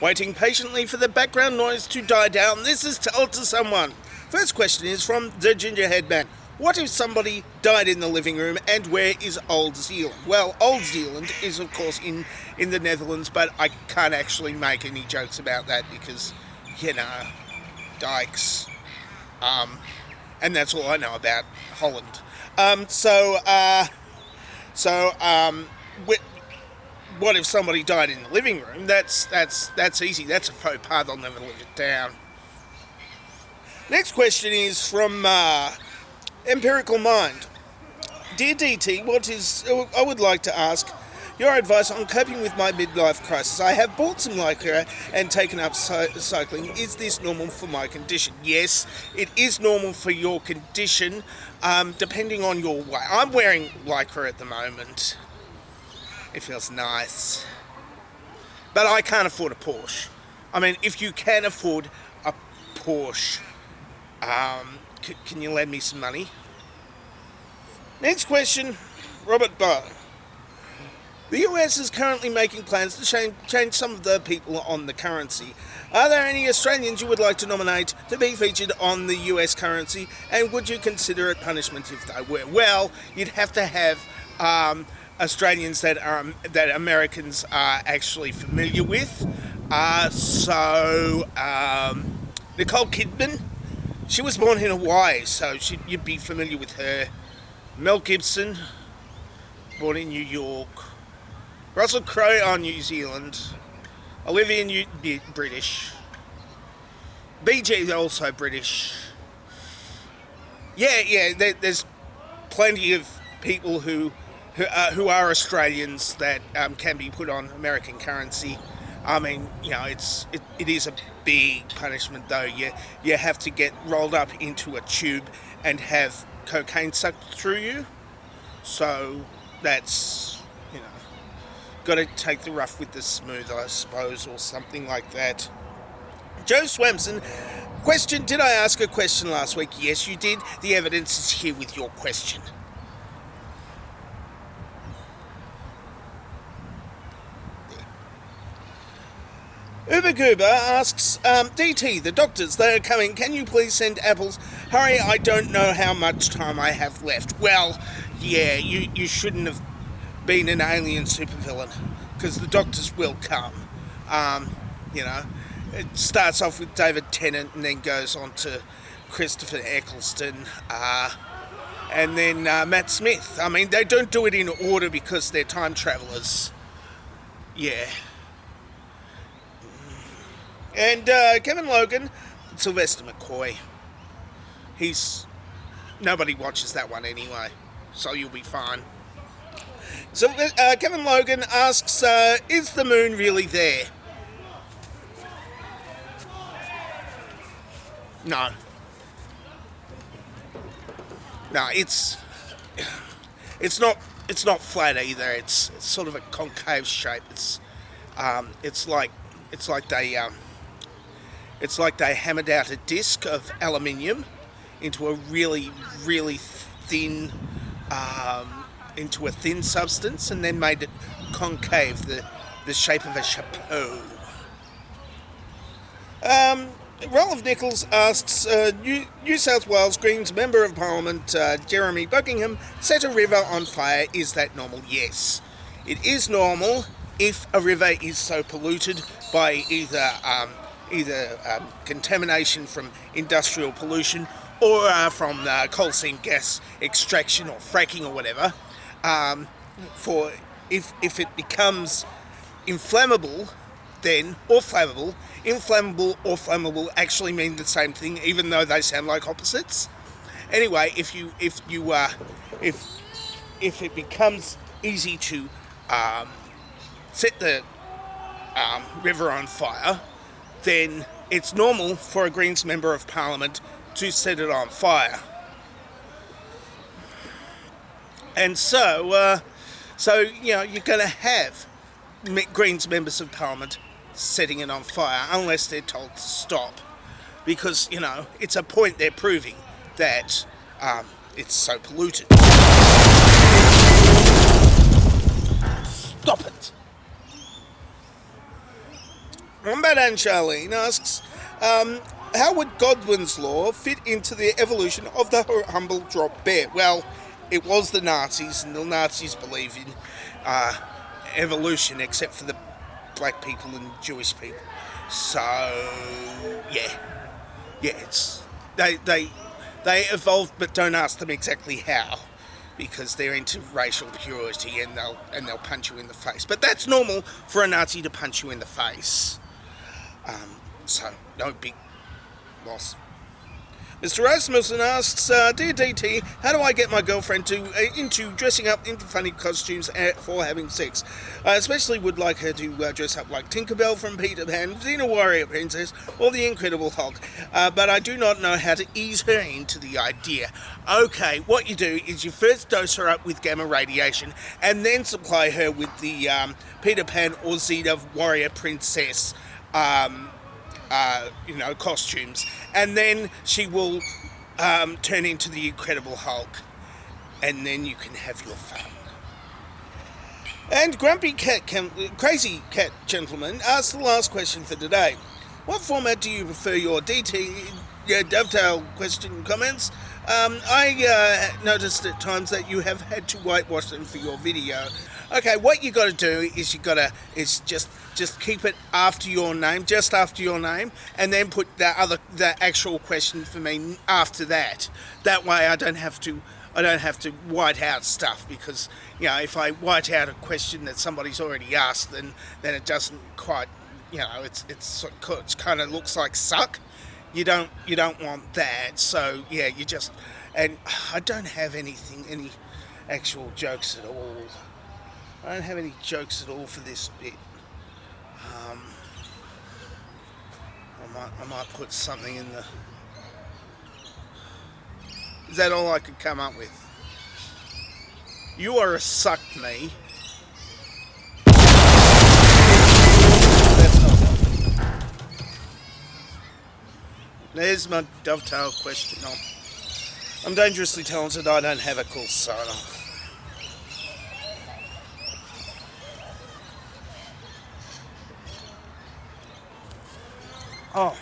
Waiting patiently for the background noise to die down, this is Tell It to Someone. First question is from the Gingerhead Man. What if somebody died in the living room, and where is Old Zealand? Well, Old Zealand is of course in the Netherlands, but I can't actually make any jokes about that because, dykes. And that's all I know about Holland. What if somebody died in the living room? That's easy. That's a faux pas. They'll never live it down. Next question is from Empirical Mind. Dear DT, I would like to ask your advice on coping with my midlife crisis. I have bought some lycra and taken up cycling. Is this normal for my condition? Yes, it is normal for your condition, depending on your weight. I'm wearing lycra at the moment. It feels nice. But I can't afford a Porsche. I mean, if you can afford a Porsche, can you lend me some money? Next question, Robert Bow. The US is currently making plans to change some of the people on the currency. Are there any Australians you would like to nominate to be featured on the US currency, and would you consider it punishment if they were? Well, you'd have to have Australians that Americans are actually familiar with. Nicole Kidman, she was born in Hawaii, so you'd be familiar with her. Mel Gibson, born in New York. Russell Crowe, New Zealand. Olivia British. BG also British. There's plenty of people who are Australians that can be put on American currency. I mean, it is a big punishment though. You have to get rolled up into a tube and have cocaine sucked through you. So that's, got to take the rough with the smooth, I suppose, or something like that. Joe Swamson, question, did I ask a question last week? Yes, you did. The evidence is here with your question. Uber Goober asks, DT, the doctors, they are coming. Can you please send apples? Hurry, I don't know how much time I have left. Well, yeah, you shouldn't have been an alien supervillain, because the doctors will come. It starts off with David Tennant and then goes on to Christopher Eccleston, and then Matt Smith. I mean, they don't do it in order because they're time travellers. Yeah. And Kevin Logan, Sylvester McCoy. Nobody watches that one anyway, so you'll be fine. So Kevin Logan asks, is the moon really there? No. No, it's not flat either. It's sort of a concave shape. It's like they hammered out a disc of aluminium into a really, really thin substance, and then made it concave, the shape of a chapeau. Rolf Nichols asks, New South Wales Greens Member of Parliament Jeremy Buckingham set a river on fire. Is that normal? Yes. It is normal if a river is so polluted by either contamination from industrial pollution or from coal seam gas extraction or fracking or whatever. If it becomes inflammable, then, or flammable, inflammable or flammable actually mean the same thing, even though they sound like opposites. Anyway, if it becomes easy to set the river on fire, then it's normal for a Greens Member of Parliament to set it on fire. And so you're going to have Greens Members of Parliament setting it on fire unless they're told to stop, because it's a point they're proving that it's so polluted. Stop it. Wombat and Charlene asks, how would Godwin's law fit into the evolution of the humble drop bear? Well, it was the Nazis, and the Nazis believe in evolution, except for the black people and Jewish people. So, yeah, it's they evolved, but don't ask them exactly how, because they're into racial purity, and they'll punch you in the face. But that's normal for a Nazi to punch you in the face. So no big loss. Mr. Rasmussen asks, Dear DT, how do I get my girlfriend into dressing up into funny costumes for having sex? I especially would like her to dress up like Tinkerbell from Peter Pan, Xena Warrior Princess, or the Incredible Hulk, but I do not know how to ease her into the idea. Okay, what you do is you first dose her up with gamma radiation, and then supply her with the Peter Pan or Xena Warrior Princess costumes, and then she will turn into the Incredible Hulk, and then you can have your fun. And Crazy Cat Gentleman asks the last question for today. What format do you prefer your dovetail question comments? I noticed at times that you have had to whitewash them for your video. Okay, what you got to do is just keep it after your name, just after your name, and then put the actual question for me after that. That way, I don't have to white out stuff, because if I white out a question that somebody's already asked, then it doesn't quite, it's kind of looks like suck. You don't want that. So yeah, and I don't have any actual jokes at all. I don't have any jokes at all for this bit. I might put something in the. Is that all I could come up with? You are a suck me. That's not one. There's my dovetail question. I'm dangerously talented. I don't have a cool sign off. Oh.